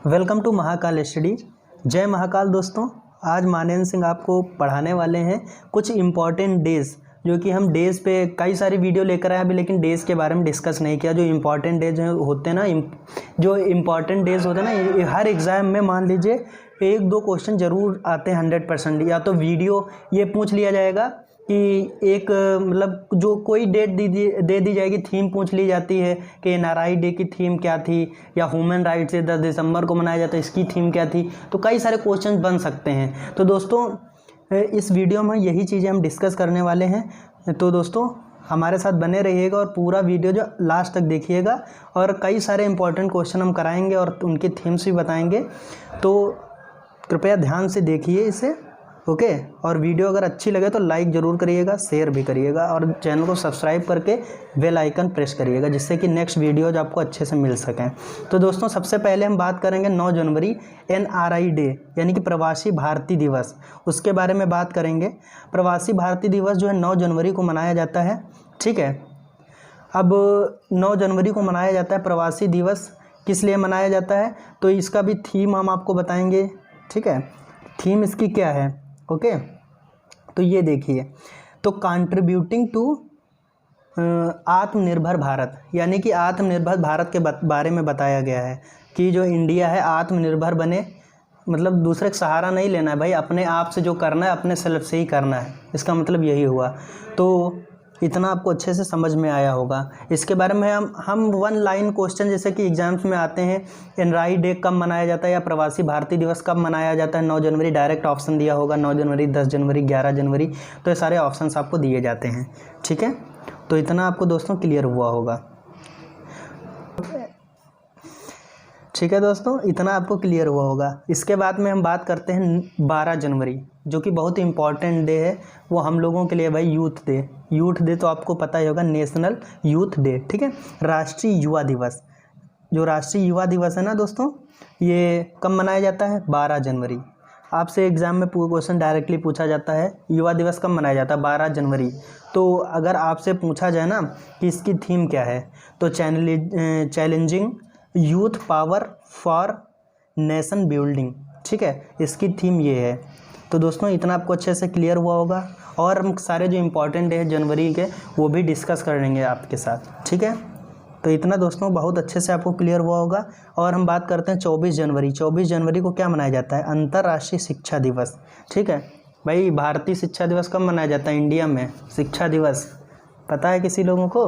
Welcome to Mahakal study. जय महाकाल दोस्तों। आज मानवेंद्र सिंह आपको पढ़ाने वाले हैं कुछ इम्पॉर्टेंट डेज़, जो कि हम डेज़ पे कई सारी वीडियो लेकर आए अभी, लेकिन डेज़ के बारे में डिस्कस नहीं किया। जो इम्पॉर्टेंट डेज होते हैं ना, जो इम्पॉर्टेंट डेज़ होते हैं ना, ये हर एग्ज़ाम में मान लीजिए 1-2 क्वेश्चन ज़रूर आते हैं 100%। या तो वीडियो ये पूछ लिया जाएगा कि एक मतलब जो कोई डेट दे दी जाएगी, थीम पूछ ली जाती है कि एनआरआई डे की थीम क्या थी, या ह्यूमन राइट्स डे 10 दिसंबर को मनाया जाता है, इसकी थीम क्या थी। तो कई सारे क्वेश्चन बन सकते हैं। तो दोस्तों इस वीडियो में यही चीज़ें हम डिस्कस करने वाले हैं। तो दोस्तों हमारे साथ बने रहिएगा और पूरा वीडियो जो लास्ट तक देखिएगा, और कई सारे इंपॉर्टेंट क्वेश्चन हम कराएंगे और उनकी थीम्स भी बताएंगे। तो कृपया ध्यान से देखिए इसे, ओके। और वीडियो अगर अच्छी लगे तो लाइक ज़रूर करिएगा, शेयर भी करिएगा, और चैनल को सब्सक्राइब करके बेल आइकन प्रेस करिएगा, जिससे कि नेक्स्ट वीडियोज आपको अच्छे से मिल सकें। तो दोस्तों सबसे पहले हम बात करेंगे 9 जनवरी एनआरआई डे, यानी कि प्रवासी भारतीय दिवस, उसके बारे में बात करेंगे। प्रवासी भारतीय दिवस जो है 9 जनवरी को मनाया जाता है, ठीक है। अब 9 जनवरी को मनाया जाता है प्रवासी दिवस, किस लिए मनाया जाता है तो इसका भी थीम हम आपको बताएंगे, ठीक है। थीम इसकी क्या है, ओके। तो ये देखिए, तो कंट्रीब्यूटिंग टू आत्मनिर्भर भारत, यानी कि आत्मनिर्भर भारत के बारे में बताया गया है कि जो इंडिया है आत्मनिर्भर बने, मतलब दूसरे का सहारा नहीं लेना है भाई, अपने आप से जो करना है अपने सेल्फ से ही करना है, इसका मतलब यही हुआ। तो इतना आपको अच्छे से समझ में आया होगा। इसके बारे में हम 1 लाइन क्वेश्चन जैसे कि एग्जाम्स में आते हैं, एनआरआई डे कब मनाया जाता है या प्रवासी भारतीय दिवस कब मनाया जाता है। 9 जनवरी डायरेक्ट ऑप्शन दिया होगा, 9 जनवरी, 10 जनवरी, 11 जनवरी, तो ये सारे ऑप्शंस आपको दिए जाते हैं, ठीक है। तो इतना आपको दोस्तों क्लियर हुआ होगा, ठीक है दोस्तों, इतना आपको क्लियर हुआ होगा। इसके बाद में हम बात करते हैं 12 जनवरी, जो कि बहुत इंपॉर्टेंट डे है वो हम लोगों के लिए भाई, यूथ डे। यूथ डे तो आपको पता ही होगा, नेशनल यूथ डे, ठीक है। राष्ट्रीय युवा दिवस, जो राष्ट्रीय युवा दिवस है ना दोस्तों, ये कब मनाया जाता है 12 जनवरी। आपसे एग्ज़ाम में क्वेश्चन डायरेक्टली पूछा जाता है, युवा दिवस कब मनाया जाता है 12 जनवरी। तो अगर आपसे पूछा जाए ना कि इसकी थीम क्या है, तो challenging youth power for nation building, ठीक है, इसकी थीम ये है। तो दोस्तों इतना आपको अच्छे से क्लियर हुआ होगा, और हम सारे जो इम्पोर्टेंट है जनवरी के वो भी डिस्कस करेंगे आपके साथ, ठीक है। तो इतना दोस्तों बहुत अच्छे से आपको क्लियर हुआ होगा। और हम बात करते हैं 24 जनवरी। 24 जनवरी को क्या मनाया जाता है, अंतर्राष्ट्रीय शिक्षा दिवस, ठीक है। भाई भारतीय शिक्षा दिवस कब मनाया जाता है इंडिया में, शिक्षा दिवस पता है किसी लोगों को,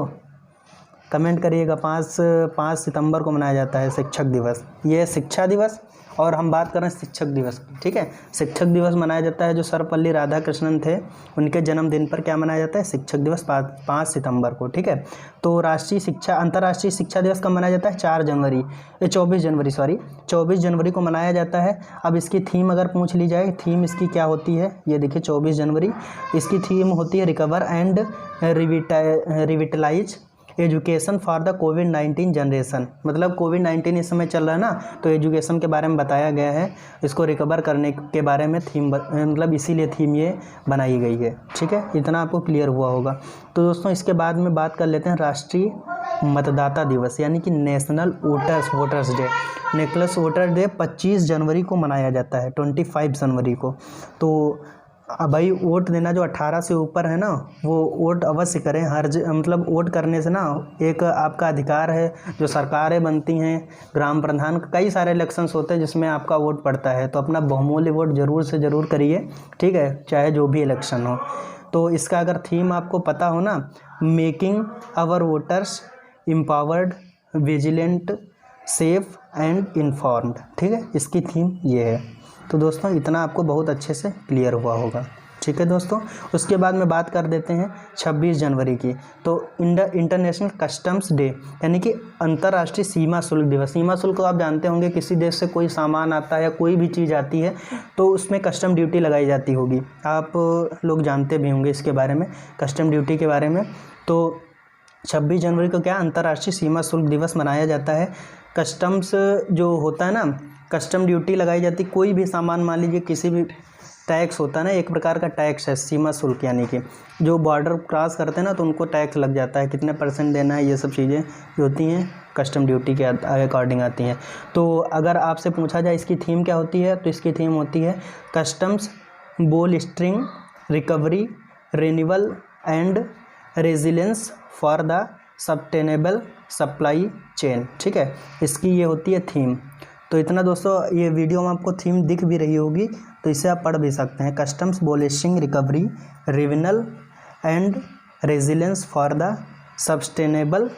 कमेंट करिएगा। 5 सितंबर को मनाया जाता है शिक्षक दिवस, ये शिक्षा दिवस। और हम बात कर रहे हैं शिक्षक दिवस, ठीक है। शिक्षक दिवस मनाया जाता है जो सर्वपल्ली राधाकृष्णन थे, उनके जन्मदिन पर क्या मनाया जाता है, शिक्षक दिवस 5 सितंबर को, ठीक है। तो अंतर्राष्ट्रीय शिक्षा दिवस कब मनाया जाता है, 24 जनवरी को मनाया जाता है। अब इसकी थीम अगर पूछ ली जाए, थीम इसकी क्या होती है, ये देखिए 24 जनवरी इसकी थीम होती है recover and revitalise education for the कोविड-19 जनरेशन। मतलब कोविड-19 इस समय चल रहा है ना, तो एजुकेशन के बारे में बताया गया है, इसको रिकवर करने के बारे में थीम, मतलब इसीलिए थीम ये बनाई गई है, ठीक है। इतना आपको क्लियर हुआ होगा। तो दोस्तों इसके बाद में बात कर लेते हैं राष्ट्रीय मतदाता दिवस, यानी कि national voters day. National voter day 25 जनवरी को मनाया जाता है, 25 जनवरी को। तो अब भाई वोट देना जो 18 से ऊपर है ना, वो वोट अवश्य करें। मतलब वोट करने से ना एक आपका अधिकार है, जो सरकारें बनती हैं, ग्राम प्रधान, कई सारे इलेक्शंस होते हैं जिसमें आपका वोट पड़ता है। तो अपना बहुमूल्य वोट ज़रूर से ज़रूर करिए, ठीक है, चाहे जो भी इलेक्शन हो। तो इसका अगर थीम आपको पता हो ना, making our voters empowered, vigilant, safe and informed, ठीक है, इसकी थीम ये है। तो दोस्तों इतना आपको बहुत अच्छे से क्लियर हुआ होगा, ठीक है दोस्तों। उसके बाद में बात कर देते हैं 26 जनवरी की। तो इंटरनेशनल कस्टम्स डे, यानी कि अंतर्राष्ट्रीय सीमा शुल्क दिवस। सीमा शुल्क तो आप जानते होंगे, किसी देश से कोई सामान आता है या कोई भी चीज़ आती है तो उसमें कस्टम ड्यूटी लगाई जाती होगी, आप लोग जानते भी होंगे इसके बारे में, कस्टम ड्यूटी के बारे में। तो 26 जनवरी को क्या अंतर्राष्ट्रीय सीमा शुल्क दिवस मनाया जाता है। कस्टम्स जो होता है ना, कस्टम ड्यूटी लगाई जाती, कोई भी सामान मान लीजिए किसी भी टैक्स होता है ना, एक प्रकार का टैक्स है, सीमा शुल्क, यानी कि जो बॉर्डर क्रॉस करते हैं ना तो उनको टैक्स लग जाता है, कितने % देना है, ये सब चीज़ें जो होती हैं कस्टम ड्यूटी के अकॉर्डिंग आती हैं। तो अगर आपसे पूछा जाए इसकी थीम क्या होती है, तो इसकी थीम होती है customs bolstering recovery renewal and resilience for the sustainable supply chain. ठीक है, इसकी ये होती है थीम। तो इतना दोस्तों, ये वीडियो में आपको थीम दिख भी रही होगी तो इसे आप पढ़ भी सकते हैं। Customs bolstering recovery renewal and resilience for the sustainable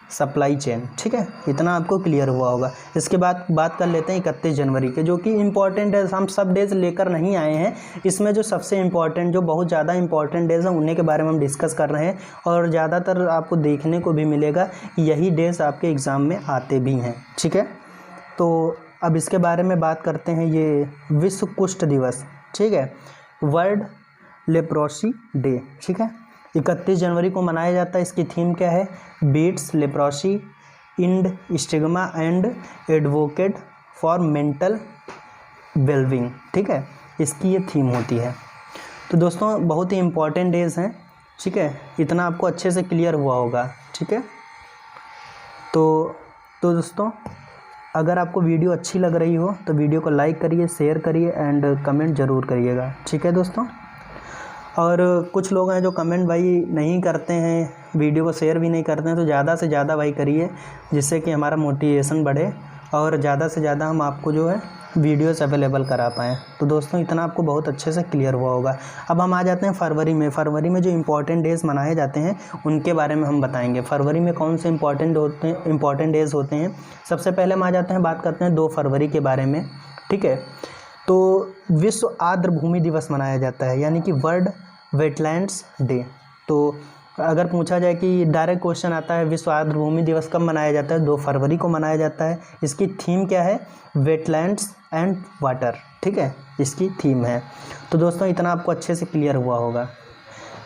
supply chain. ठीक है, इतना आपको क्लियर हुआ होगा। इसके बाद बात कर लेते हैं 31 जनवरी के, जो कि इम्पॉर्टेंट डेज। हम सब डेज लेकर नहीं आए हैं, इसमें जो सबसे इम्पॉर्टेंट, जो बहुत ज़्यादा इम्पॉर्टेंट डेज हैं उन्हीं के बारे में हम डिस्कस कर रहे हैं। और ज़्यादातर आपको देखने को भी मिलेगा यही डेज आपके एग्ज़ाम में आते भी हैं। ठीक है, तो अब इसके बारे में बात करते हैं। ये विश्व कुष्ठ दिवस, ठीक है, वर्ल्ड लेप्रोसी डे। ठीक है, 31 जनवरी को मनाया जाता है। इसकी थीम क्या है, beats leprosy end stigma and advocate for mental wellbeing. ठीक है, इसकी ये थीम होती है। तो दोस्तों, बहुत ही इम्पॉर्टेंट डेज हैं। ठीक है, इतना आपको अच्छे से क्लियर हुआ होगा। ठीक है, तो दोस्तों, अगर आपको वीडियो अच्छी लग रही हो तो वीडियो को लाइक करिए, शेयर करिए एंड कमेंट ज़रूर करिएगा। ठीक है दोस्तों, और कुछ लोग हैं जो कमेंट भाई नहीं करते हैं, वीडियो को शेयर भी नहीं करते हैं, तो ज़्यादा से ज़्यादा भाई करिए, जिससे कि हमारा मोटिवेशन बढ़े और ज़्यादा से ज़्यादा हम आपको जो है वीडियोस अवेलेबल करा पाएँ। तो दोस्तों, इतना आपको बहुत अच्छे से क्लियर हुआ होगा। अब हम आ जाते हैं फरवरी में। फरवरी में जो इम्पोर्टेंट डेज़ मनाए जाते हैं उनके बारे में हम बताएंगे। फरवरी में कौन से इम्पोर्टेंट डेज़ होते हैं। सबसे पहले हम आ जाते हैं, बात करते हैं 2 फरवरी के बारे में। ठीक है, तो विश्व आर्द्र भूमि दिवस मनाया जाता है, यानी कि वर्ल्ड वेटलैंड्स डे। तो अगर पूछा जाए कि डायरेक्ट क्वेश्चन आता है, विश्व आर्द्र भूमि दिवस कब मनाया जाता है, 2 फरवरी को मनाया जाता है। इसकी थीम क्या है, वेटलैंड्स एंड वाटर। ठीक है, इसकी थीम है। तो दोस्तों, इतना आपको अच्छे से क्लियर हुआ होगा।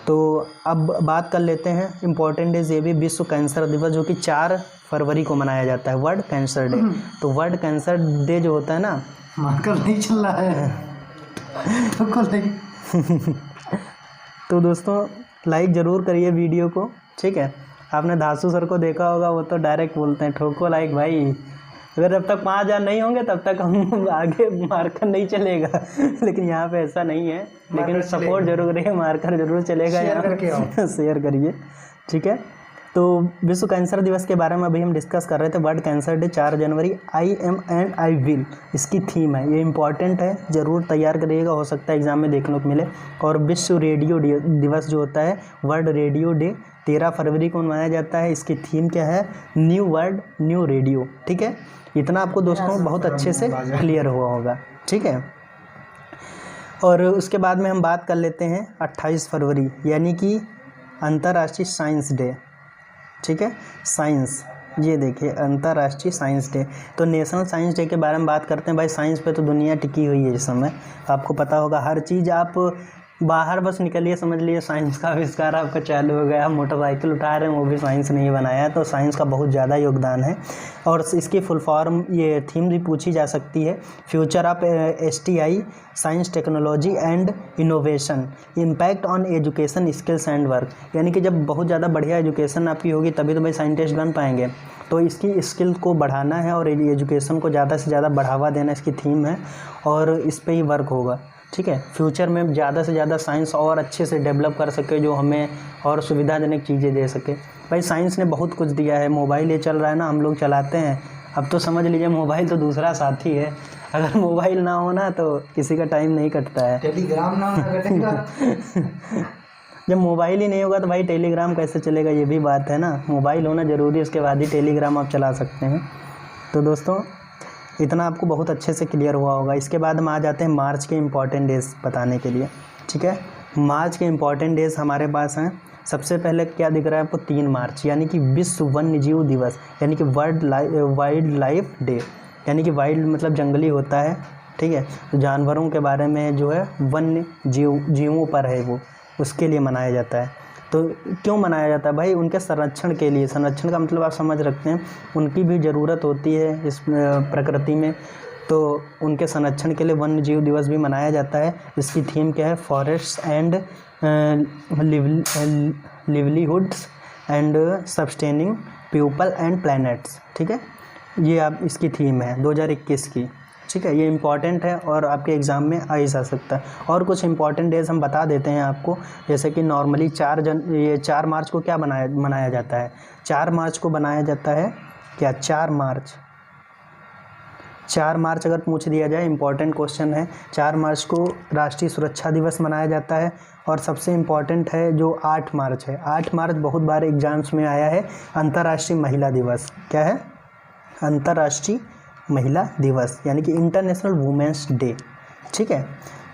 तो अब बात कर लेते हैं इम्पोर्टेंट डेज। ये भी विश्व कैंसर दिवस, जो कि 4 फरवरी को मनाया जाता है, वर्ल्ड कैंसर डे। तो वर्ल्ड कैंसर डे जो होता है ना, मार्कर नहीं चल रहा है तो दोस्तों, लाइक ज़रूर करिए वीडियो को। ठीक है, आपने धासु सर को देखा होगा, वो तो डायरेक्ट बोलते हैं ठोको लाइक भाई, अगर जब तक 5000 नहीं होंगे तब तक हम आगे मार्कर नहीं चलेगा। लेकिन यहाँ पे ऐसा नहीं है, लेकिन सपोर्ट जरूर करिए, मार्कर जरूर चलेगा। यहाँ शेयर करिए। ठीक है, तो विश्व कैंसर दिवस के बारे में अभी हम डिस्कस कर रहे थे। World cancer day 4 January, I am and I will, इसकी थीम है। ये इंपॉर्टेंट है, ज़रूर तैयार करिएगा, हो सकता है एग्जाम में देखने को मिले। और विश्व रेडियो दिवस जो होता है, वर्ल्ड रेडियो डे, 13 फरवरी को मनाया जाता है। इसकी थीम क्या है, न्यू वर्ल्ड न्यू रेडियो। ठीक है, इतना आपको दोस्तों बहुत अच्छे से क्लियर हुआ होगा। ठीक है, और उसके बाद में हम बात कर लेते हैं 28 फरवरी, यानी कि अंतर्राष्ट्रीय साइंस डे। ठीक है, साइंस, ये देखिए अंतर्राष्ट्रीय साइंस डे। तो नेशनल साइंस डे के बारे में बात करते हैं। भाई, साइंस पे तो दुनिया टिकी हुई है इस समय, आपको पता होगा। हर चीज़ आप बाहर बस निकलिए, समझ लिए साइंस का आविष्कार आपका चालू हो गया। हम मोटरसाइकिल उठा रहे हैं, वो भी साइंस ने ही बनाया है। तो साइंस का बहुत ज़्यादा योगदान है। और इसकी फुल फॉर्म, ये थीम भी पूछी जा सकती है, future of STI, science technology and innovation, impact on education skills and work. यानी कि जब बहुत ज़्यादा बढ़िया एजुकेशन आपकी होगी तभी तो भाई साइंटिस्ट बन पाएंगे। तो इसकी स्किल को बढ़ाना है और एजुकेशन को ज़्यादा से ज़्यादा बढ़ावा देना इसकी थीम है, और इस पर ही वर्क होगा। ठीक है, फ्यूचर में ज़्यादा से ज़्यादा साइंस और अच्छे से डेवलप कर सके, जो हमें और सुविधाजनक चीज़ें दे सके। भाई, साइंस ने बहुत कुछ दिया है। मोबाइल ये चल रहा है ना, हम लोग चलाते हैं, अब तो समझ लीजिए मोबाइल तो दूसरा साथी है। अगर मोबाइल ना हो ना तो किसी का टाइम नहीं कटता है। टेलीग्राम ना कटेगा। जब मोबाइल ही नहीं होगा तो भाई टेलीग्राम कैसे चलेगा, ये भी बात है ना। मोबाइल होना ज़रूरी है, उसके बाद ही टेलीग्राम आप चला सकते हैं। तो दोस्तों, इतना आपको बहुत अच्छे से क्लियर हुआ होगा। इसके बाद हम आ जाते हैं मार्च के इम्पॉर्टेंट डेज़ बताने के लिए। ठीक है, मार्च के इम्पॉर्टेंट डेज़ हमारे पास हैं। सबसे पहले क्या दिख रहा है आपको, 3 मार्च, यानी कि विश्व वन्य जीव दिवस, यानी कि वाइल्ड लाइफ डे। यानी कि वाइल्ड मतलब जंगली होता है। ठीक है, तो जानवरों के बारे में जो है वन्य जीवों पर है वो, उसके लिए मनाया जाता है। तो क्यों मनाया जाता है भाई, उनके संरक्षण के लिए। संरक्षण का मतलब आप समझ रखते हैं, उनकी भी ज़रूरत होती है इस प्रकृति में। तो उनके संरक्षण के लिए वन्य जीव दिवस भी मनाया जाता है। इसकी थीम क्या है? Forest and livelihoods and sustaining people and planets. ठीक है, ये आप इसकी थीम है 2021 की। ठीक है, ये इम्पॉर्टेंट है और आपके एग्ज़ाम में आ ही जा सकता है। और कुछ इंपॉर्टेंट डेज हम बता देते हैं आपको, जैसे कि नॉर्मली 4 मार्च को क्या मनाया जाता है? 4 मार्च को बनाया जाता है क्या? 4 मार्च अगर पूछ दिया जाए, इंपॉर्टेंट क्वेश्चन है। 4 मार्च को राष्ट्रीय सुरक्षा दिवस मनाया जाता है। और सबसे इम्पॉर्टेंट है जो 8 मार्च है, 8 मार्च बहुत बार एग्जाम्स में आया है, अंतर्राष्ट्रीय महिला दिवस। क्या है? अंतर्राष्ट्रीय महिला दिवस, यानी कि इंटरनेशनल वुमेंस डे। ठीक है,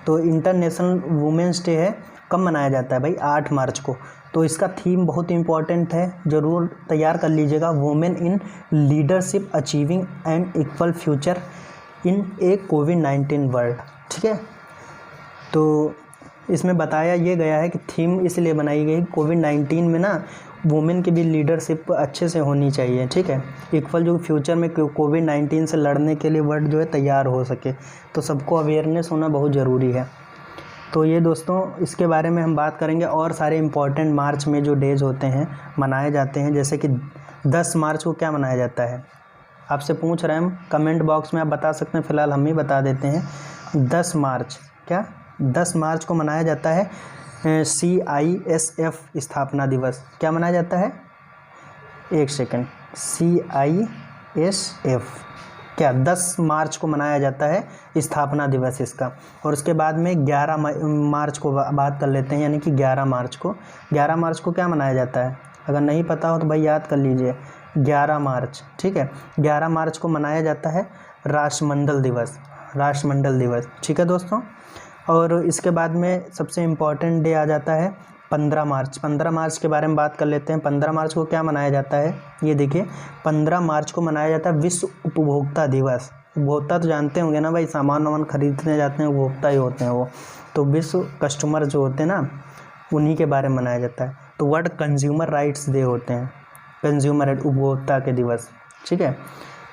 तो इंटरनेशनल वुमेंस डे है, कब मनाया जाता है भाई? 8 मार्च को। तो इसका थीम बहुत इंपॉर्टेंट है, ज़रूर तैयार कर लीजिएगा। Women in leadership achieving and equal future in A covid world. ठीक है, तो इसमें बताया ये गया है कि थीम इसलिए बनाई गई, कोविड-19 में ना वुमेन की भी लीडरशिप अच्छे से होनी चाहिए। ठीक है, इक्वल जो फ्यूचर में कोविड-19 से लड़ने के लिए वर्ल्ड जो है तैयार हो सके, तो सबको अवेयरनेस होना बहुत ज़रूरी है। तो ये दोस्तों, इसके बारे में हम बात करेंगे। और सारे इम्पॉर्टेंट मार्च में जो डेज होते हैं मनाए जाते हैं, जैसे कि 10 मार्च को क्या मनाया जाता है? आपसे पूछ रहे हैं हम, कमेंट बॉक्स में आप बता सकते हैं, फ़िलहाल हम ही बता देते हैं। 10 मार्च क्या? 10 मार्च को मनाया जाता है CISF स्थापना दिवस। क्या मनाया जाता है? एक सेकंड, CISF क्या 10 मार्च को मनाया जाता है स्थापना दिवस इसका। और उसके बाद में 11 मार्च को बात कर लेते हैं, यानी कि 11 मार्च को क्या मनाया जाता है? अगर नहीं पता हो तो भाई याद कर लीजिए, 11 मार्च। ठीक है, 11 मार्च को मनाया जाता है राष्ट्रमंडल दिवस। ठीक है दोस्तों, और इसके बाद में सबसे इम्पॉर्टेंट डे आ जाता है 15 मार्च। 15 मार्च के बारे में बात कर लेते हैं। 15 मार्च को क्या मनाया जाता है? ये देखिए, 15 मार्च को मनाया जाता है विश्व उपभोक्ता दिवस। उपभोक्ता तो जानते होंगे ना भाई, सामान खरीदने जाते हैं, उपभोक्ता ही होते हैं वो। तो विश्व कस्टमर जो होते हैं ना, उन्हीं के बारे में मनाया जाता है। तो वर्ल्ड कंज्यूमर राइट्स डे होते हैं, कंज्यूमर राइट, उपभोक्ता के दिवस। ठीक है,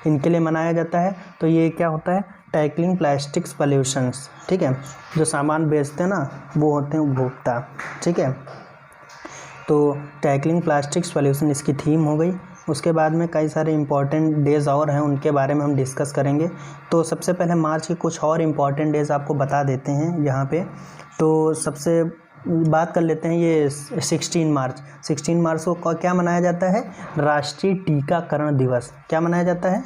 इनके लिए मनाया जाता है। तो ये क्या होता है? Tackling plastics pollutions. ठीक है, जो सामान बेचते हैं ना, वो होते हैं उपभोक्ता। ठीक है, तो टैकलिंग प्लास्टिक्स पॉल्यूशन इसकी थीम हो गई। उसके बाद में कई सारे इंपॉर्टेंट डेज़ और हैं, उनके बारे में हम डिस्कस करेंगे। तो सबसे पहले मार्च के कुछ और इम्पॉर्टेंट डेज़ आपको बता देते हैं यहाँ पे। तो सबसे बात कर लेते हैं ये 16 मार्च को क्या मनाया जाता है? राष्ट्रीय टीकाकरण दिवस। क्या मनाया जाता है?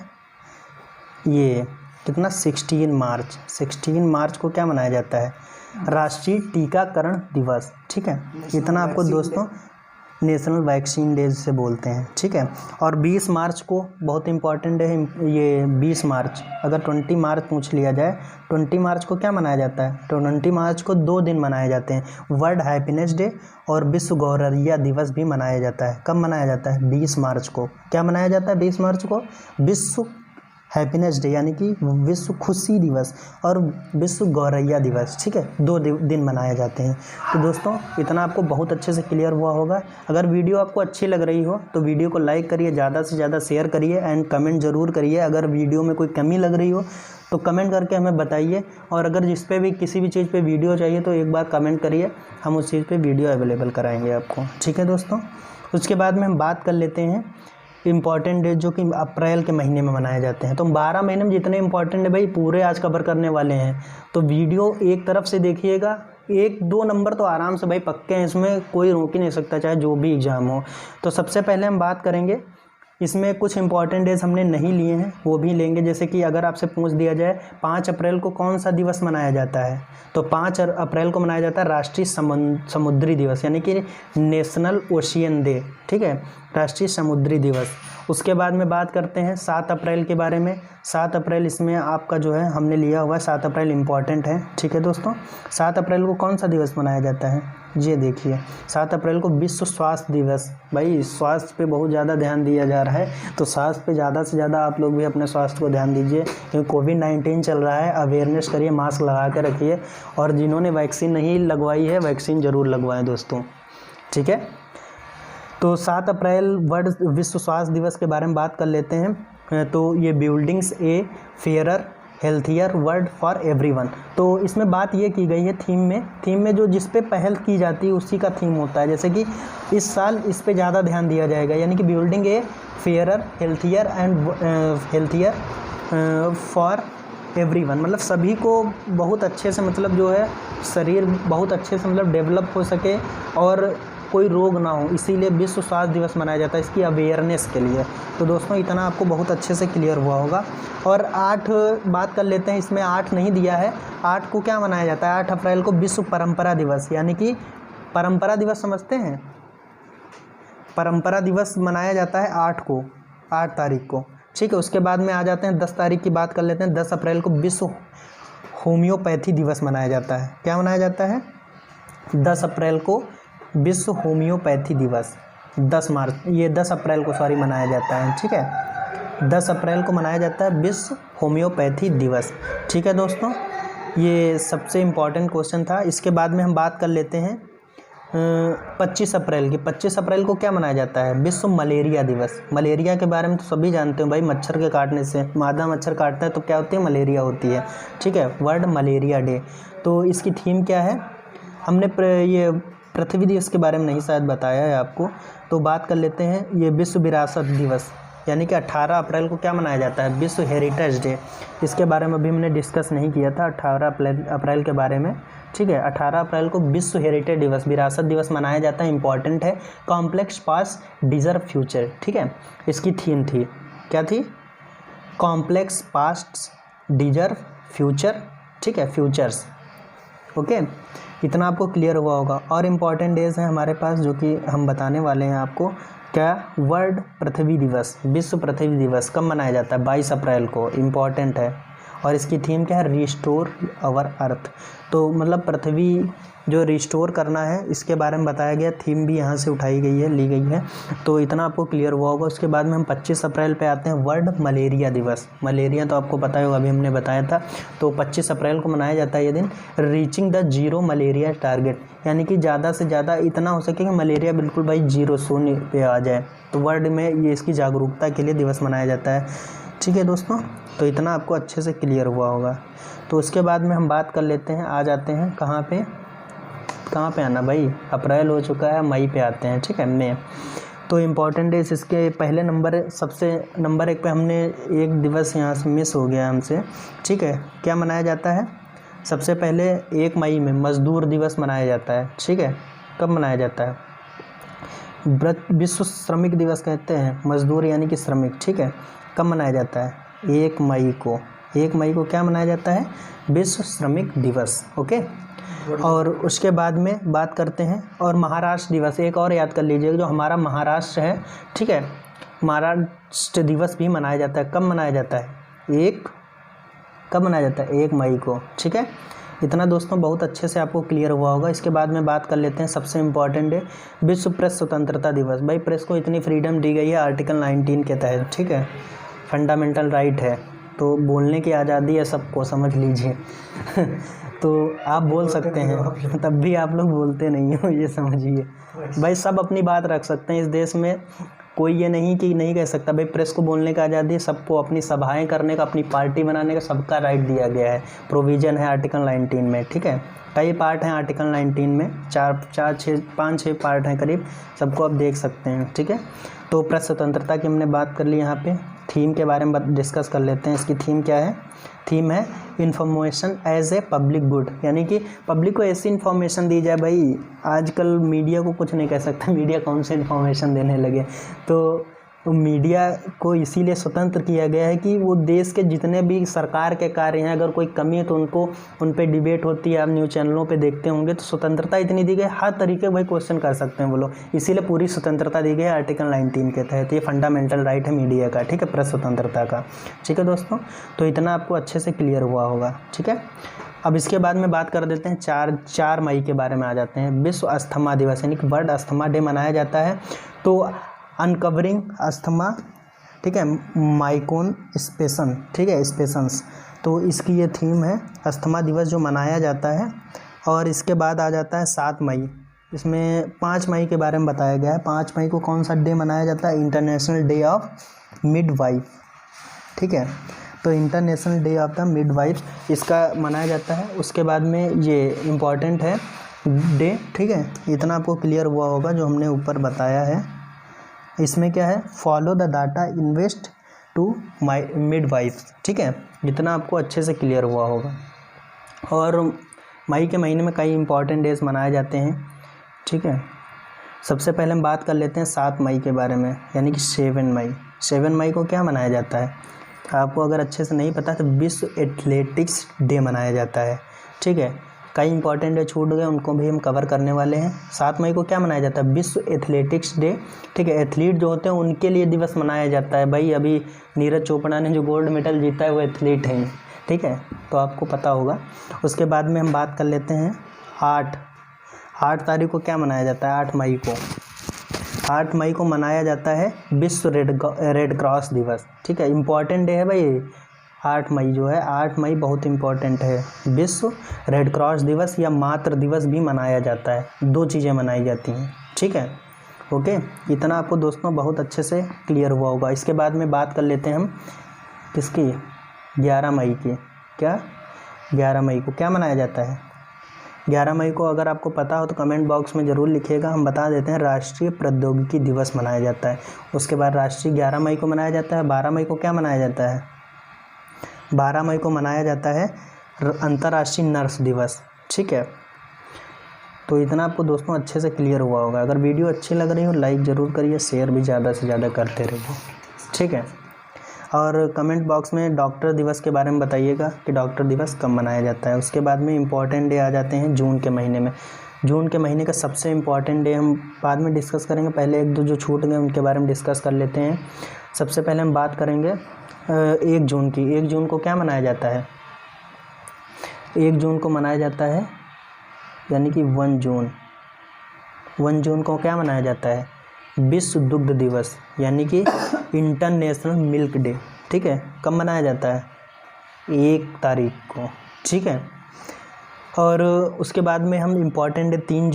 ये कितना? 16 मार्च को क्या मनाया जाता है? राष्ट्रीय टीकाकरण दिवस। ठीक है, इतना आपको दोस्तों नेशनल वैक्सीन डे से बोलते हैं। ठीक है, और 20 मार्च को बहुत इंपॉर्टेंट है ये 20 मार्च। अगर 20 मार्च पूछ लिया जाए, 20 मार्च को क्या मनाया जाता है? तो 20 मार्च को 2 दिन मनाए जाते हैं, वर्ल्ड हैप्पीनेस डे और विश्व गौरैया दिवस भी मनाया जाता है। कब मनाया जाता है? 20 मार्च को। क्या मनाया जाता है 20 मार्च को? विश्व हैप्पीनेस डे, यानी कि विश्व खुशी दिवस, और विश्व गौरैया दिवस। ठीक है, 2 दिन मनाए जाते हैं। तो दोस्तों, इतना आपको बहुत अच्छे से क्लियर हुआ होगा। अगर वीडियो आपको अच्छी लग रही हो तो वीडियो को लाइक करिए, ज़्यादा से ज़्यादा शेयर करिए एंड कमेंट ज़रूर करिए। अगर वीडियो में कोई कमी लग रही हो तो कमेंट करके हमें बताइए। और अगर जिस पे भी किसी भी चीज़ पे वीडियो चाहिए तो एक बार कमेंट करिए, हम उस चीज़ पे वीडियो अवेलेबल कराएंगे आपको। ठीक है दोस्तों, उसके बाद में हम बात कर लेते हैं इम्पॉर्टेंट डेज जो कि अप्रैल के महीने में मनाए जाते हैं। तो 12 महीने में जितने इम्पॉर्टेंट है भाई पूरे आज कवर करने वाले हैं। तो वीडियो एक तरफ से देखिएगा, 1-2 नंबर तो आराम से भाई पक्के हैं, इसमें कोई रोक ही नहीं सकता, चाहे जो भी एग्ज़ाम हो। तो सबसे पहले हम बात करेंगे, इसमें कुछ इंपॉर्टेंट डेज हमने नहीं लिए हैं, वो भी लेंगे। जैसे कि अगर आपसे पूछ दिया जाए 5 अप्रैल को कौन सा दिवस मनाया जाता है, तो 5 अप्रैल को मनाया जाता है राष्ट्रीय समुद्री दिवस, यानी कि नेशनल ओशियन डे। ठीक है, राष्ट्रीय समुद्री दिवस। उसके बाद में बात करते हैं 7 अप्रैल के बारे में। 7 अप्रैल इसमें आपका जो है हमने लिया हुआ है, 7 अप्रैल इम्पॉर्टेंट है। ठीक है दोस्तों, 7 अप्रैल को कौन सा दिवस मनाया जाता है? ये देखिए, 7 अप्रैल को विश्व स्वास्थ्य दिवस। भाई स्वास्थ्य पे बहुत ज़्यादा ध्यान दिया जा रहा है, तो स्वास्थ्य पे ज़्यादा से ज़्यादा आप लोग भी अपने स्वास्थ्य को ध्यान दीजिए, क्योंकि कोविड-19 चल रहा है। अवेयरनेस करिए, मास्क लगा के रखिए, और जिन्होंने वैक्सीन नहीं लगवाई है वैक्सीन ज़रूर लगवाएं दोस्तों। ठीक है, तो 7 अप्रैल विश्व स्वास्थ्य दिवस के बारे में बात कर लेते हैं। तो ये buildings A fairer healthier world for everyone. तो इसमें बात ये की गई है थीम में जो जिस पे पहल की जाती है उसी का थीम होता है। जैसे कि इस साल इस पे ज़्यादा ध्यान दिया जाएगा, यानी कि building A fairer healthier and healthier for everyone, मतलब सभी को बहुत अच्छे से, मतलब जो है शरीर बहुत अच्छे से मतलब डेवलप हो सके और कोई रोग ना हो, इसीलिए विश्व स्वास्थ्य दिवस मनाया जाता है, इसकी अवेयरनेस के लिए। तो दोस्तों इतना आपको बहुत अच्छे से क्लियर हुआ होगा। और 8 बात कर लेते हैं, इसमें 8 नहीं दिया है। 8 को क्या मनाया जाता है? 8 अप्रैल को विश्व परंपरा दिवस, यानी कि परंपरा दिवस समझते हैं, परंपरा दिवस मनाया जाता है 8 तारीख को, ठीक है। उसके बाद में आ जाते हैं 10 तारीख की बात कर लेते हैं। 10 अप्रैल को विश्व होम्योपैथी दिवस मनाया जाता है। क्या मनाया जाता है? 10 अप्रैल को विश्व होम्योपैथी दिवस 10 अप्रैल को मनाया जाता है, ठीक है। 10 अप्रैल को मनाया जाता है विश्व होम्योपैथी दिवस, ठीक है दोस्तों। ये सबसे इम्पॉर्टेंट क्वेश्चन था। इसके बाद में हम बात कर लेते हैं 25 अप्रैल की। 25 अप्रैल को क्या मनाया जाता है? विश्व मलेरिया दिवस। मलेरिया के बारे में तो सभी जानते हो भाई, मच्छर के काटने से, मादा मच्छर काटता है तो क्या होती है? मलेरिया होती है, ठीक है। World malaria day. तो इसकी थीम क्या है? हमने ये पृथ्वी दिवस के बारे में नहीं शायद बताया है आपको, तो बात कर लेते हैं। ये विश्व विरासत दिवस, यानी कि 18 अप्रैल को क्या मनाया जाता है? विश्व हेरिटेज डे। इसके बारे में अभी हमने डिस्कस नहीं किया था 18 अप्रैल के बारे में, ठीक है। 18 अप्रैल को विश्व हेरिटेज दिवस, विरासत दिवस मनाया जाता है, इंपॉर्टेंट है। कॉम्प्लेक्स पास्ट डिजर्व फ्यूचर, ठीक है। इसकी थीम थी, क्या थी? कॉम्प्लेक्स पास्ट डिजर्व फ्यूचर, ठीक है, फ्यूचर्स, ओके। इतना आपको क्लियर हुआ होगा। और इम्पॉर्टेंट डेज हैं हमारे पास जो कि हम बताने वाले हैं आपको। क्या? वर्ल्ड पृथ्वी दिवस, विश्व पृथ्वी दिवस कब मनाया जाता है? 22 अप्रैल को, इम्पॉर्टेंट है। और इसकी थीम क्या है? Restore our earth. तो मतलब पृथ्वी जो रिस्टोर करना है इसके बारे में बताया गया, थीम भी यहाँ से उठाई गई है, ली गई है। तो इतना आपको क्लियर हुआ होगा। उसके बाद में हम 25 अप्रैल पे आते हैं, वर्ल्ड मलेरिया दिवस। मलेरिया तो आपको पता ही होगा, अभी हमने बताया था। तो 25 अप्रैल को मनाया जाता है ये दिन। Reaching the zero malaria target, यानी कि ज़्यादा से ज़्यादा इतना हो सके कि मलेरिया बिल्कुल भाई जीरो, शून्य पे आ जाए। तो वर्ल्ड में ये इसकी जागरूकता के लिए दिवस मनाया जाता है, ठीक है दोस्तों। तो इतना आपको अच्छे से क्लियर हुआ होगा। तो उसके बाद में हम बात कर लेते हैं, आ जाते हैं कहाँ पे आना भाई? अप्रैल हो चुका है, मई पे आते हैं, ठीक है, मई। तो इम्पॉर्टेंट डेज इसके पहले नंबर, सबसे नंबर 1 पे हमने एक दिवस यहाँ से मिस हो गया हमसे, ठीक है। क्या मनाया जाता है? सबसे पहले 1 मई में मजदूर दिवस मनाया जाता है, ठीक है। कब मनाया जाता है? विश्व श्रमिक दिवस कहते हैं, मजदूर यानी कि श्रमिक, ठीक है। कब मनाया जाता है? 1 मई को। 1 मई को क्या मनाया जाता है? विश्व श्रमिक दिवस, ओके। और उसके बाद में बात करते हैं, और महाराष्ट्र दिवस एक और याद कर लीजिएगा, जो हमारा महाराष्ट्र है, ठीक है, महाराष्ट्र दिवस भी मनाया जाता है। कब मनाया जाता है? कब मनाया जाता है? 1 मई को, ठीक है। इतना दोस्तों बहुत अच्छे से आपको क्लियर हुआ होगा। इसके बाद में बात कर लेते हैं सबसे इम्पॉर्टेंट है विश्व प्रेस स्वतंत्रता दिवस। भाई प्रेस को इतनी फ्रीडम दी गई है आर्टिकल 19 के तहत, ठीक है, फंडामेंटल राइट है, तो बोलने की आज़ादी है सबको, समझ लीजिए। तो आप बोल सकते हैं, तब भी आप लोग बोलते नहीं हो, ये समझिए। भाई सब अपनी बात रख सकते हैं इस देश में, कोई ये नहीं कि नहीं कह सकता। भाई प्रेस को बोलने का आज़ादी, सबको अपनी सभाएं करने का, अपनी पार्टी बनाने का सबका राइट दिया गया है, प्रोविज़न है आर्टिकल 19 में, ठीक है। कई पार्ट हैं आर्टिकल 19 में, 5-6 पार्ट हैं करीब, सबको आप देख सकते हैं, ठीक है। तो प्रेस स्वतंत्रता की हमने बात कर ली। यहाँ पे थीम के बारे में डिस्कस कर लेते हैं। इसकी थीम क्या है? थीम है information as a public good, यानी कि पब्लिक को ऐसी इन्फॉर्मेशन दी जाए। भाई आजकल मीडिया को कुछ नहीं कह सकता, मीडिया कौन सी इन्फॉर्मेशन देने लगे। तो मीडिया को इसीलिए स्वतंत्र किया गया है कि वो देश के जितने भी सरकार के कार्य हैं, अगर कोई कमी है तो उन पे डिबेट होती है, आप न्यूज़ चैनलों पे देखते होंगे। तो स्वतंत्रता इतनी दी गई, हर तरीके भाई क्वेश्चन कर सकते हैं वो लोग, इसीलिए पूरी स्वतंत्रता दी गई है आर्टिकल 19 के तहत। ये फंडामेंटल राइट है मीडिया का, ठीक है, प्रेस स्वतंत्रता का, ठीक है दोस्तों। तो इतना आपको अच्छे से क्लियर हुआ होगा, ठीक है। अब इसके बाद में बात कर देते हैं 4 मई के बारे में आ जाते हैं। विश्व अस्थमा दिवस यानी कि वर्ल्ड अस्थमा डे मनाया जाता है। तो अनकवरिंग अस्थमा, ठीक है, माइकोन स्पेसन, ठीक है, स्पेशंस, तो इसकी ये थीम है, अस्थमा दिवस जो मनाया जाता है। और इसके बाद आ जाता है 7 मई, इसमें 5 मई के बारे में बताया गया है। 5 मई को कौन सा डे मनाया जाता है? इंटरनेशनल डे ऑफ मिडवाइफ, ठीक है। तो international day of the midwife इसका मनाया जाता है। उसके बाद में ये इम्पॉर्टेंट है डे, ठीक है। इतना आपको क्लियर हुआ होगा जो हमने ऊपर बताया है। इसमें क्या है, follow the data invest to my midwife, ठीक है। इतना आपको अच्छे से क्लियर हुआ होगा। और मई के महीने में कई इंपॉर्टेंट डेज मनाए जाते हैं, ठीक है। सबसे पहले हम बात कर लेते हैं 7 मई के बारे में, यानी कि 7 मई। 7 मई को क्या मनाया जाता है, आपको अगर अच्छे से नहीं पता तो विश्व एथलेटिक्स डे मनाया जाता है, ठीक है। कई इंपॉर्टेंट डे छूट गए, उनको भी हम कवर करने वाले हैं। 7 मई को क्या मनाया जाता है, विश्व एथलेटिक्स डे, ठीक है। एथलीट जो होते हैं उनके लिए दिवस मनाया जाता है। भाई अभी नीरज चोपड़ा ने जो गोल्ड मेडल जीता है वो एथलीट है, ठीक है, तो आपको पता होगा। उसके बाद में हम बात कर लेते हैं 8 तारीख को क्या मनाया जाता है। 8 मई को 8 मई को मनाया जाता है विश्व रेड क्रॉस दिवस, ठीक है। इम्पॉर्टेंट डे है भाई 8 मई जो है, 8 मई बहुत इम्पॉर्टेंट है। विश्व रेड क्रॉस दिवस या मातृ दिवस भी मनाया जाता है, 2 चीज़ें मनाई जाती हैं, ठीक है। ओके, इतना आपको दोस्तों बहुत अच्छे से क्लियर हुआ होगा। इसके बाद में बात कर लेते हैं हम किसकी, 11 मई की। क्या 11 मई को क्या मनाया जाता है। 11 मई को अगर आपको पता हो तो कमेंट बॉक्स में ज़रूर लिखिएगा, हम बता देते हैं। राष्ट्रीय प्रौद्योगिकी दिवस मनाया जाता है। उसके बाद राष्ट्रीय 11 मई को मनाया जाता है। 12 मई को क्या मनाया जाता है, 12 मई को मनाया जाता है अंतर्राष्ट्रीय नर्स दिवस, ठीक है। तो इतना आपको दोस्तों अच्छे से क्लियर हुआ होगा। अगर वीडियो अच्छी लग रही हो लाइक ज़रूर करिए, शेयर भी ज़्यादा से ज़्यादा करते रहिए, ठीक है। और कमेंट बॉक्स में डॉक्टर दिवस के बारे में बताइएगा कि डॉक्टर दिवस कब मनाया जाता है। उसके बाद में इम्पॉर्टेंट डे आ जाते हैं जून के महीने में। जून के महीने का सबसे इम्पॉर्टेंट डे हम बाद में डिस्कस करेंगे, पहले 1-2 जो छूट गए उनके बारे में डिस्कस कर लेते हैं। सबसे पहले हम बात करेंगे 1 जून की। 1 जून को क्या मनाया जाता है, 1 जून को मनाया जाता है यानी कि 1 जून को क्या मनाया जाता है, विश्व दुग्ध दिवस यानी कि इंटरनेशनल मिल्क डे, ठीक है। कब मनाया जाता है, 1 तारीख को, ठीक है। और उसके बाद में हम इम्पॉर्टेंट डे 3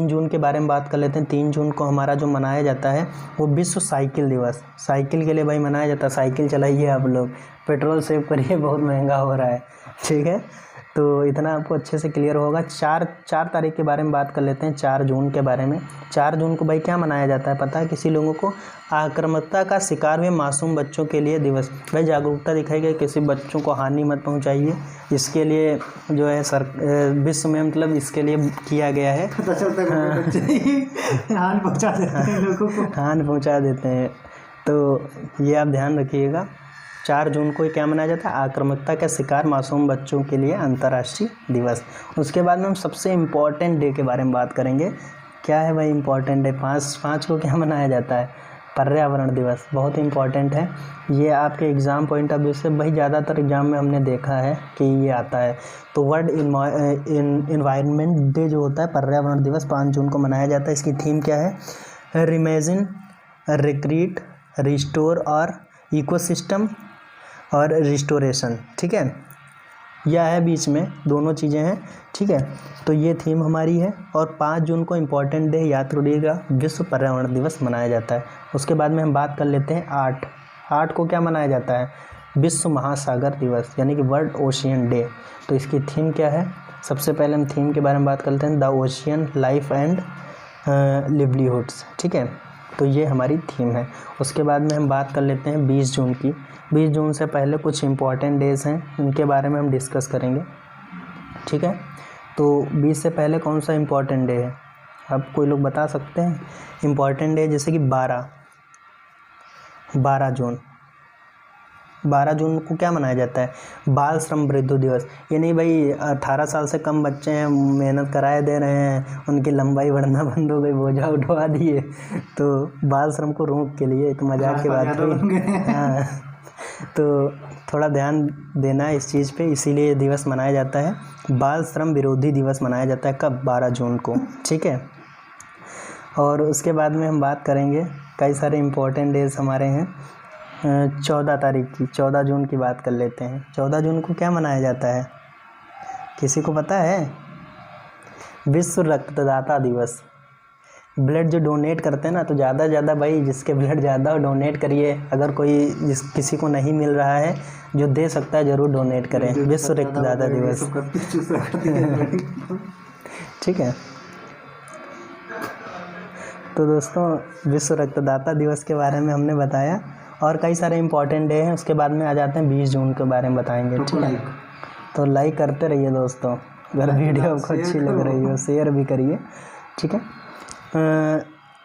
जून के बारे में बात कर लेते हैं। 3 जून को हमारा जो मनाया जाता है वो विश्व साइकिल दिवस, साइकिल के लिए भाई मनाया जाता है। साइकिल चलाइए आप लोग, पेट्रोल सेव करिए, बहुत महंगा हो रहा है, ठीक है। तो इतना आपको अच्छे से क्लियर होगा। 4 तारीख के बारे में बात कर लेते हैं, 4 जून के बारे में। 4 जून को भाई क्या मनाया जाता है पता है किसी लोगों को, आक्रामकता का शिकार हुए मासूम बच्चों के लिए दिवस। भाई जागरूकता दिखाई गई, किसी बच्चों को हानि मत पहुंचाइए, इसके लिए जो है विश्व में मतलब इसके लिए किया गया है। पता चलता है बच्चे हानि पहुंचा देते हैं लोगों को, हानि पहुंचा देते हैं, तो ये आप ध्यान रखिएगा। 4 जून को क्या मनाया जाता है, आक्रामकता के शिकार मासूम बच्चों के लिए अंतर्राष्ट्रीय दिवस। उसके बाद में हम सबसे इम्पॉर्टेंट डे के बारे में बात करेंगे। क्या है भाई इम्पॉर्टेंट डे, 5 को क्या मनाया जाता है, पर्यावरण दिवस। बहुत इम्पॉर्टेंट है ये, आपके एग्ज़ाम पॉइंट ऑफ व्यू से भाई ज़्यादातर एग्ज़ाम में हमने देखा है कि ये आता है। तो वर्ल्ड इन्वायरमेंट डे जो होता है, पर्यावरण दिवस 5 जून को मनाया जाता है। इसकी थीम क्या है, रिमेजिन, रिक्रिएट, रिस्टोर और इकोसिस्टम और रिस्टोरेशन, ठीक है। यह है बीच में, दोनों चीज़ें हैं, ठीक है। तो ये थीम हमारी है। और 5 जून को इम्पॉर्टेंट डे याद करिएगा, विश्व पर्यावरण दिवस मनाया जाता है। उसके बाद में हम बात कर लेते हैं 8 को क्या मनाया जाता है, विश्व महासागर दिवस यानी कि वर्ल्ड ओशियन डे। तो इसकी थीम क्या है, सबसे पहले हम थीम के बारे में बात करते हैं, द ओशियन लाइफ एंड लिवलीहुड्स, ठीक है। तो ये हमारी थीम है। उसके बाद में हम बात कर लेते हैं 20 जून की। 20 जून से पहले कुछ इम्पॉर्टेंट डेज़ हैं, उनके बारे में हम डिस्कस करेंगे, ठीक है। तो 20 से पहले कौन सा इम्पॉर्टेंट डे है, आप कोई लोग बता सकते हैं इम्पॉर्टेंट डे, जैसे कि 12 जून को क्या मनाया जाता है, बाल श्रम वृद्धि दिवस। ये नहीं भाई 18 साल से कम बच्चे हैं, मेहनत कराए दे रहे हैं, उनकी लंबाई बढ़ना बंद हो गई, बोझा उठवा दिए, तो बाल श्रम को रोक के लिए, एक मजाक की बात हुई। हाँ, तो थोड़ा ध्यान देना है इस चीज़ पे, इसीलिए दिवस मनाया जाता है। बाल श्रम विरोधी दिवस मनाया जाता है कब, 12 जून को, ठीक है। और उसके बाद में हम बात करेंगे, कई सारे इम्पोर्टेंट डेज हमारे हैं। 14 तारीख की, 14 जून की बात कर लेते हैं। 14 जून को क्या मनाया जाता है, किसी को पता है, विश्व रक्तदाता दिवस ब्लड जो डोनेट करते हैं ना, तो ज़्यादा से ज़्यादा भाई जिसके ब्लड ज़्यादा हो डोनेट करिए। अगर कोई किसी को नहीं मिल रहा है जो दे सकता है ज़रूर डोनेट करें। विश्व रक्तदाता दिवस, ठीक है। तो दोस्तों विश्व रक्तदाता दिवस के बारे में हमने बताया और कई सारे इंपॉर्टेंट डे हैं। उसके बाद में आ जाते हैं 20 जून के बारे में बताएंगे, ठीक है। तो लाइक करते रहिए दोस्तों, अगर वीडियो आपको अच्छी लग रही हो शेयर भी करिए, ठीक है।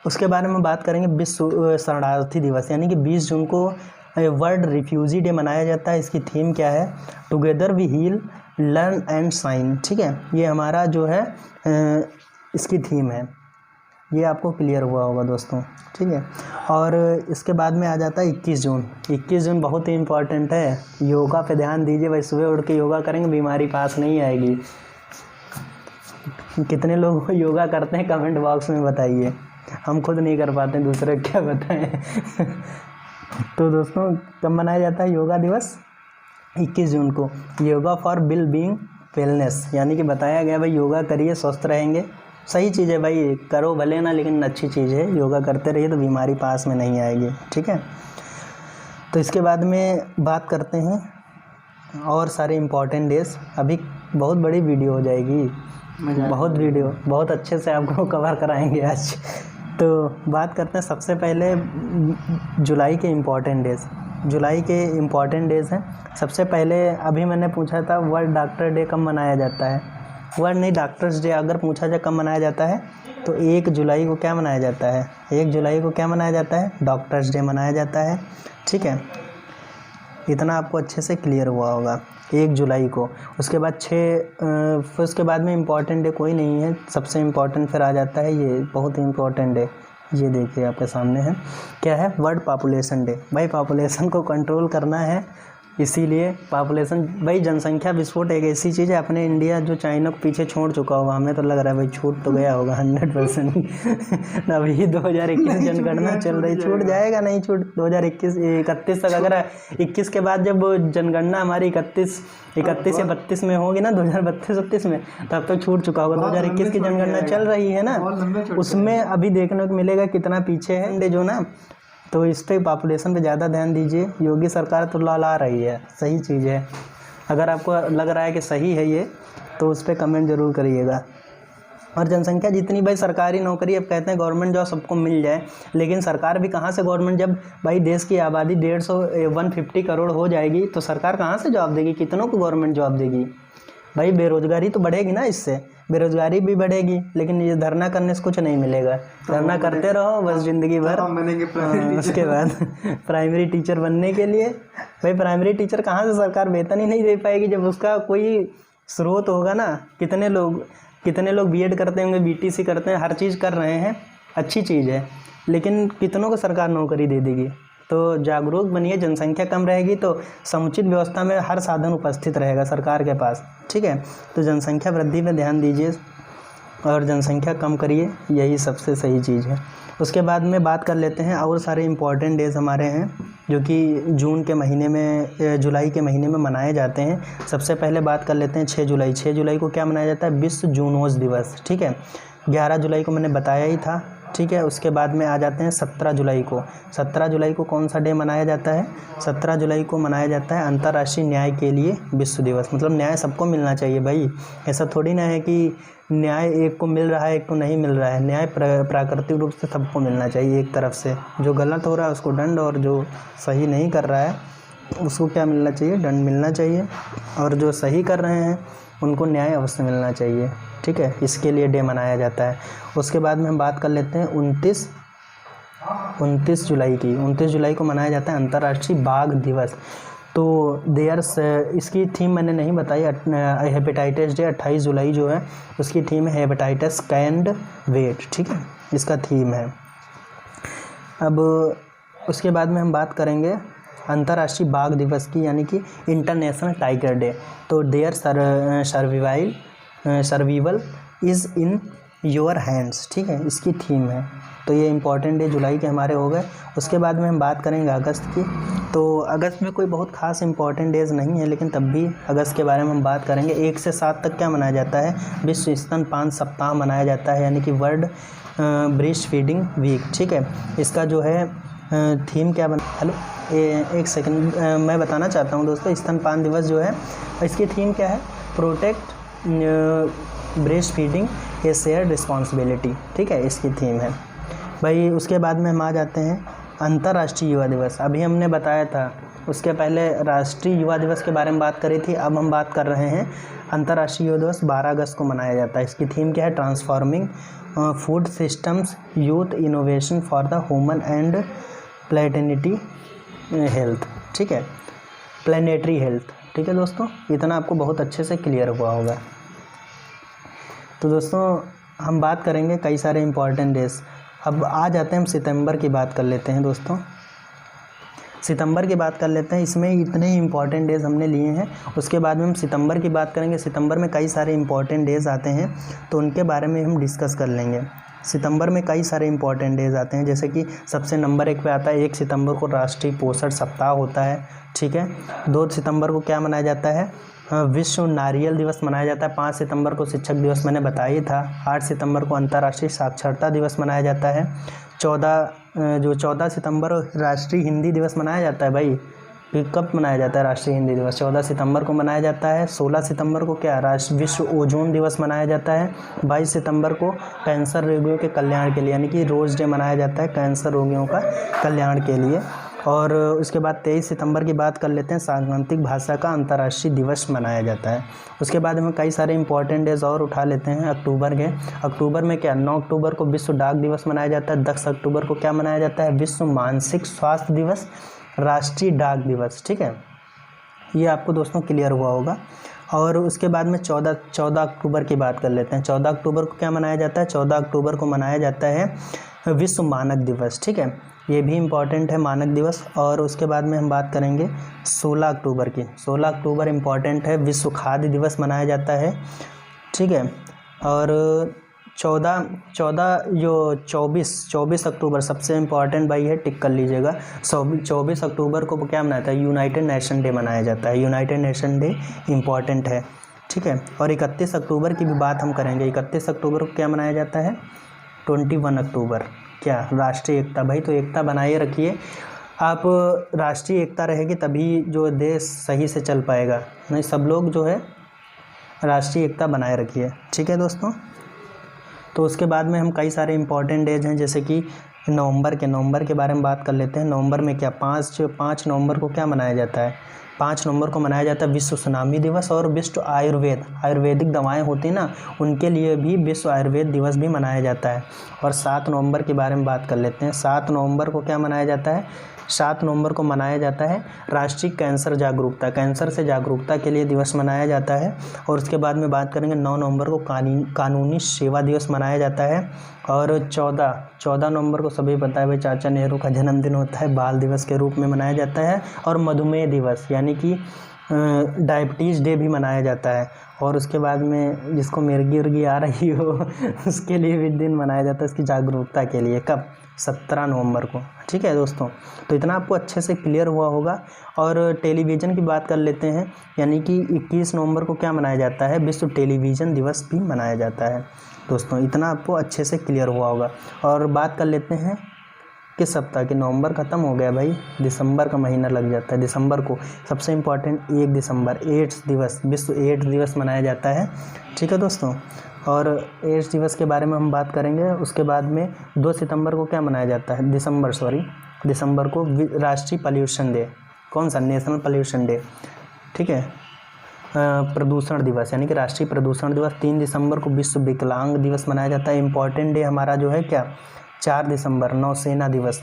उसके बारे में बात करेंगे विश्व शरणार्थी दिवस, यानी कि 20 जून को वर्ल्ड रिफ्यूजी डे मनाया जाता है। इसकी थीम क्या है? Together we heal learn and shine, ठीक है। ये हमारा जो है इसकी थीम है, ये आपको क्लियर हुआ होगा दोस्तों, ठीक है। और इसके बाद में आ जाता है 21 जून। 21 जून बहुत ही इम्पॉर्टेंट है। योगा पे ध्यान दीजिए भाई, सुबह उठ के योगा करेंगे बीमारी पास नहीं आएगी। कितने लोग योगा करते हैं कमेंट बॉक्स में बताइए, हम खुद नहीं कर पाते, दूसरे क्या बताएं। तो दोस्तों कब मनाया जाता है योगा दिवस? 21 जून को। Yoga for well being wellness, यानी कि बताया गया भाई योगा करिए स्वस्थ रहेंगे। सही चीज़ है भाई, करो भले ना, लेकिन अच्छी चीज़ है। योगा करते रहिए तो बीमारी पास में नहीं आएगी, ठीक है। तो इसके बाद में बात करते हैं और सारे इम्पॉर्टेंट डेज। अभी बहुत बड़ी वीडियो हो जाएगी, बहुत अच्छे से आपको कवर कराएंगे आज। तो बात करते हैं सबसे पहले जुलाई के इम्पॉर्टेंट डेज। जुलाई के इम्पॉर्टेंट डेज हैं। सबसे पहले अभी मैंने पूछा था वर्ल्ड डॉक्टर डे कब मनाया जाता है। वर्ल्ड नहीं, डॉक्टर्स डे अगर पूछा जाए कब मनाया जाता है तो 1 जुलाई को क्या मनाया जाता है? 1 जुलाई को क्या मनाया जाता है? डॉक्टर्स डे मनाया जाता है, ठीक है। इतना आपको अच्छे से क्लियर हुआ होगा 1 जुलाई को। उसके बाद फिर उसके बाद में इम्पॉर्टेंट डे कोई नहीं है। सबसे इम्पॉर्टेंट फिर आ जाता है ये, बहुत ही इम्पॉर्टेंट डे, ये देखिए आपके सामने है, क्या है? World population day. भाई पॉपुलेशन को कंट्रोल करना है, इसीलिए पॉपुलेशन, भाई जनसंख्या विस्फोट एक ऐसी चीज़ है। अपने इंडिया जो चाइना को पीछे छोड़ चुका होगा, हमें तो लग रहा है भाई छूट तो गया होगा 100%। अभी 2021 जनगणना चल रही, छूट जाएगा नहीं? छूट 2021 तक, अगर 21 के बाद जब जनगणना हमारी 31 या 32 में होगी ना, 2032-33 में, तब तो छूट चुका होगा। 2021 की जनगणना चल रही है ना, उसमें अभी देखने को मिलेगा कितना पीछे है जो ना। तो इस पर पॉपुलेशन पे ज़्यादा ध्यान दीजिए। योगी सरकार तो ला रही है, सही चीज़ है। अगर आपको लग रहा है कि सही है ये, तो उस पर कमेंट ज़रूर करिएगा। और जनसंख्या जितनी, भाई सरकारी नौकरी, अब कहते हैं गवर्नमेंट जॉब सबको मिल जाए, लेकिन सरकार भी कहाँ से गवर्नमेंट, जब भाई देश की आबादी 150 करोड़ हो जाएगी तो सरकार कहाँ से जॉब देगी? कितनों को गवर्नमेंट जॉब देगी? भाई बेरोज़गारी तो बढ़ेगी ना, इससे बेरोज़गारी भी बढ़ेगी, लेकिन ये धरना करने से कुछ नहीं मिलेगा। धरना करते रहो बस ज़िंदगी भर। उसके बाद प्राइमरी टीचर बनने के लिए, भाई प्राइमरी टीचर कहाँ से सरकार वेतन ही नहीं दे पाएगी जब उसका कोई स्रोत होगा ना। कितने लोग बीएड करते होंगे, बीटीसी करते हैं, हर चीज़ कर रहे हैं, अच्छी चीज़ है, लेकिन कितनों को सरकार नौकरी दे देगी? तो जागरूक बनिए। जनसंख्या कम रहेगी तो समुचित व्यवस्था में हर साधन उपस्थित रहेगा सरकार के पास, ठीक है। तो जनसंख्या वृद्धि पे ध्यान दीजिए और जनसंख्या कम करिए, यही सबसे सही चीज़ है। उसके बाद में बात कर लेते हैं और सारे इम्पॉर्टेंट डेज़ हमारे हैं जो कि जुलाई के महीने में मनाए जाते हैं। सबसे पहले बात कर लेते हैं 6 जुलाई। 6 जुलाई को क्या मनाया जाता है? विश्व जूनोस दिवस, ठीक है। 11 जुलाई को मैंने बताया ही था, ठीक है। उसके बाद में आ जाते हैं 17 जुलाई को। 17 जुलाई को कौन सा डे मनाया जाता है? 17 जुलाई को मनाया जाता है अंतर्राष्ट्रीय न्याय के लिए विश्व दिवस। मतलब न्याय सबको मिलना चाहिए भाई, ऐसा थोड़ी ना है कि न्याय एक को मिल रहा है एक को नहीं मिल रहा है। न्याय प्राकृतिक रूप से सबको मिलना चाहिए एक तरफ से। जो गलत हो रहा है उसको दंड, और जो सही नहीं कर रहा है उसको क्या मिलना चाहिए? दंड मिलना चाहिए। और जो सही कर रहे हैं उनको न्याय अवश्य मिलना चाहिए, ठीक है। इसके लिए डे मनाया जाता है। उसके बाद में हम बात कर लेते हैं 29 जुलाई की। 29 जुलाई को मनाया जाता है अंतर्राष्ट्रीय बाघ दिवस। तो इसकी थीम मैंने नहीं बताई। हेपेटाइटिस डे 28 जुलाई जो है उसकी थीम है हेपेटाइटिस कैंड वेट, ठीक है, इसका थीम है। अब उसके बाद में हम बात करेंगे अंतर्राष्ट्रीय बाघ दिवस की, यानी कि इंटरनेशनल टाइगर डे। तो their survival is in your hands, ठीक है, इसकी थीम है। तो ये इंपॉर्टेंट डे जुलाई के हमारे हो गए। उसके बाद में हम बात करेंगे अगस्त की। तो अगस्त में कोई बहुत खास इंपॉर्टेंट डेज नहीं है, लेकिन तब भी अगस्त के बारे में हम बात करेंगे। 1 से 7 तक क्या मनाया जाता है? विश्व स्तनपान सप्ताह मनाया जाता है, यानी कि वर्ल्ड ब्रेस्ट फीडिंग वीक। ठीक है, इसका जो है थीम क्या हेलो एक सेकंड, मैं बताना चाहता हूँ दोस्तों, स्तनपान दिवस जो है इसकी थीम क्या है, प्रोटेक्ट ब्रेस्ट फीडिंग ए शेयर्ड रिस्पॉन्सिबिलिटी। ठीक है, इसकी थीम है भाई। उसके बाद में हम आ जाते हैं अंतर्राष्ट्रीय युवा दिवस। अभी हमने बताया था, उसके पहले राष्ट्रीय युवा दिवस के बारे में बात करी थी, अब हम बात कर रहे हैं अंतर्राष्ट्रीय युवा दिवस 12 अगस्त को मनाया जाता है। इसकी थीम क्या है, transforming food systems youth innovation for the human and planetary health. ठीक है, प्लैनेटरी हेल्थ। ठीक है दोस्तों, इतना आपको बहुत अच्छे से क्लियर हुआ होगा। तो दोस्तों हम बात करेंगे कई सारे इम्पॉर्टेंट डेज। अब आ जाते हैं हम सितंबर की बात कर लेते हैं दोस्तों, सितंबर की बात कर लेते हैं। इसमें इतने ही इम्पॉर्टेंट डेज़ हमने लिए हैं, उसके बाद में हम सितंबर की बात करेंगे। सितंबर में कई सारे इम्पॉर्टेंट डेज़ आते हैं, तो उनके बारे में हम डिस्कस कर लेंगे। सितंबर में कई सारे इम्पॉर्टेंट डेज़ आते हैं, जैसे कि सबसे नंबर 1 पे आता है 1 सितंबर को राष्ट्रीय पोषण सप्ताह होता है। ठीक है, 2 सितंबर को क्या मनाया जाता है, विश्व नारियल दिवस मनाया जाता है। 5 सितंबर को शिक्षक दिवस मैंने बताया था। 8 सितंबर को अंतर्राष्ट्रीय साक्षरता दिवस मनाया जाता है। 14 सितंबर राष्ट्रीय हिंदी दिवस मनाया जाता है भाई। कब मनाया जाता है राष्ट्रीय हिंदी दिवस, 14 सितंबर को मनाया जाता है। 16 सितंबर को क्या विश्व ओजोन दिवस मनाया जाता है। 22 सितंबर को कैंसर रोगियों के कल्याण के लिए, यानी कि रोज़ डे मनाया जाता है कैंसर रोगियों का कल्याण के लिए। और उसके बाद 23 सितंबर की बात कर लेते हैं, सांकेतिक भाषा का अंतर्राष्ट्रीय दिवस मनाया जाता है। उसके बाद हम कई सारे इंपॉर्टेंट डेज और उठा लेते हैं अक्टूबर के। अक्टूबर में क्या, 9 अक्टूबर को विश्व डाक दिवस मनाया जाता है। 10 अक्टूबर को क्या मनाया जाता है, विश्व मानसिक स्वास्थ्य दिवस, राष्ट्रीय डाक दिवस। ठीक है, ये आपको दोस्तों क्लियर हुआ होगा। और उसके बाद में 14 अक्टूबर की बात कर लेते हैं। 14 अक्टूबर को क्या मनाया जाता है, 14 अक्टूबर को मनाया जाता है विश्व मानक दिवस। ठीक है, ये भी इम्पॉर्टेंट है मानक दिवस। और उसके बाद में हम बात करेंगे 16 अक्टूबर की। 16 अक्टूबर इम्पॉर्टेंट है, विश्व खाद्य दिवस मनाया जाता है। ठीक है, और 24 अक्टूबर सबसे इम्पॉर्टेंट भाई है, टिक कर लीजिएगा। 24 अक्टूबर को क्या मनाया जाता है, यूनाइटेड नेशन डे मनाया जाता है। यूनाइटेड नेशन डे इम्पॉर्टेंट है। ठीक है, और 31 अक्टूबर की भी बात हम करेंगे। 31 अक्टूबर को क्या मनाया जाता है, 21 अक्टूबर क्या, राष्ट्रीय एकता। भाई तो एकता बनाए रखिए आप, राष्ट्रीय एकता रहेगी तभी जो देश सही से चल पाएगा, नहीं सब लोग जो है राष्ट्रीय एकता बनाए रखिए। ठीक है दोस्तों, तो उसके बाद में हम कई सारे इम्पॉर्टेंट डेज हैं, जैसे कि नवंबर के बारे में बात कर लेते हैं। नवंबर में क्या, 5 नवंबर को क्या मनाया जाता है, 5 नवंबर को मनाया जाता है विश्व सुनामी दिवस और विश्व आयुर्वेदिक दवाएं होती हैं ना, उनके लिए भी विश्व आयुर्वेद दिवस भी मनाया जाता है। और 7 नवंबर के बारे में बात कर लेते हैं। 7 नवंबर को क्या मनाया जाता है, 7 नवंबर को मनाया जाता है राष्ट्रीय कैंसर जागरूकता, कैंसर से जागरूकता के लिए दिवस मनाया जाता है। और उसके बाद में बात करेंगे 9 नवंबर को कानूनी सेवा दिवस मनाया जाता है। और 14 नवंबर को सभी पता है भाई, चाचा नेहरू का जन्मदिन होता है, बाल दिवस के रूप में मनाया जाता है। और मधुमेह दिवस यानी कि डायबिटीज़ डे भी मनाया जाता है। और उसके बाद में जिसको मिर्गी उर्गी आ रही हो उसके लिए भी दिन मनाया जाता है इसकी जागरूकता के लिए। कब, 17 नवंबर को। ठीक है दोस्तों, तो इतना आपको अच्छे से क्लियर हुआ होगा। और टेलीविज़न की बात कर लेते हैं, यानी कि 21 नवंबर को क्या मनाया जाता है, विश्व टेलीविज़न दिवस भी मनाया जाता है। दोस्तों इतना आपको अच्छे से क्लियर हुआ होगा। और बात कर लेते हैं किस सप्ताह की, नवंबर ख़त्म हो गया भाई, दिसंबर का महीना लग जाता है। दिसंबर को सबसे इम्पॉर्टेंट 1 दिसंबर एड्स दिवस, विश्व एड्स दिवस मनाया जाता है। ठीक है दोस्तों, और एड्स दिवस के बारे में हम बात करेंगे। उसके बाद में 2 सितंबर को क्या मनाया जाता है, दिसंबर को राष्ट्रीय पॉल्यूशन डे, कौन सा, नेशनल पॉल्यूशन डे। ठीक है, प्रदूषण दिवस यानी कि राष्ट्रीय प्रदूषण दिवस। 3 दिसंबर को विश्व विकलांग दिवस मनाया जाता है। इम्पॉर्टेंट डे हमारा जो है क्या, 4 दिसंबर नौसेना दिवस,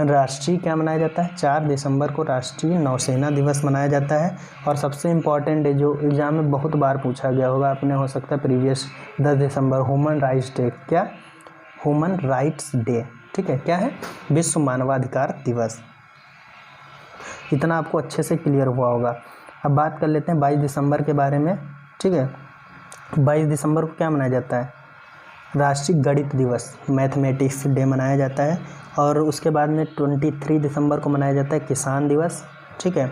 राष्ट्रीय क्या मनाया जाता है, 4 दिसंबर को राष्ट्रीय नौसेना दिवस मनाया जाता है। और सबसे इम्पॉर्टेंट डे जो एग्ज़ाम में बहुत बार पूछा गया होगा, आपने हो सकता है प्रीवियस, 10 दिसंबर ह्यूमन राइट्स डे, क्या, ह्यूमन राइट्स डे। ठीक है, क्या है, विश्व मानवाधिकार दिवस। इतना आपको अच्छे से क्लियर हुआ होगा। अब बात कर लेते हैं 22 दिसंबर के बारे में। ठीक है, 22 दिसंबर को क्या मनाया जाता है, राष्ट्रीय गणित दिवस, मैथमेटिक्स डे मनाया जाता है। और उसके बाद में 23 दिसंबर को मनाया जाता है किसान दिवस। ठीक है,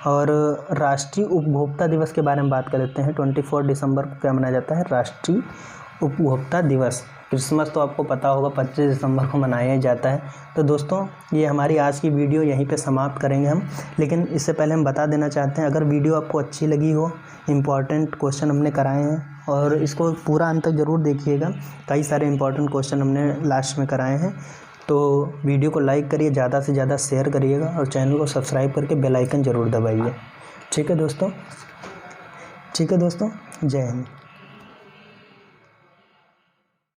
और राष्ट्रीय उपभोक्ता दिवस के बारे में बात कर लेते हैं। 24 दिसंबर को क्या मनाया जाता है, राष्ट्रीय उपभोक्ता दिवस। क्रिसमस तो आपको पता होगा 25 दिसंबर को मनाया ही जाता है। तो दोस्तों ये हमारी आज की वीडियो यहीं पे समाप्त करेंगे हम, लेकिन इससे पहले हम बता देना चाहते हैं, अगर वीडियो आपको अच्छी लगी हो, इम्पॉर्टेंट क्वेश्चन हमने कराए हैं और इसको पूरा अंत तक ज़रूर देखिएगा, कई सारे इंपॉर्टेंट क्वेश्चन हमने लास्ट में कराए हैं। तो वीडियो को लाइक करिए, ज़्यादा से ज़्यादा शेयर करिएगा और चैनल को सब्सक्राइब करके बेल आइकन ज़रूर दबाइए। ठीक है दोस्तों, जय हिंद।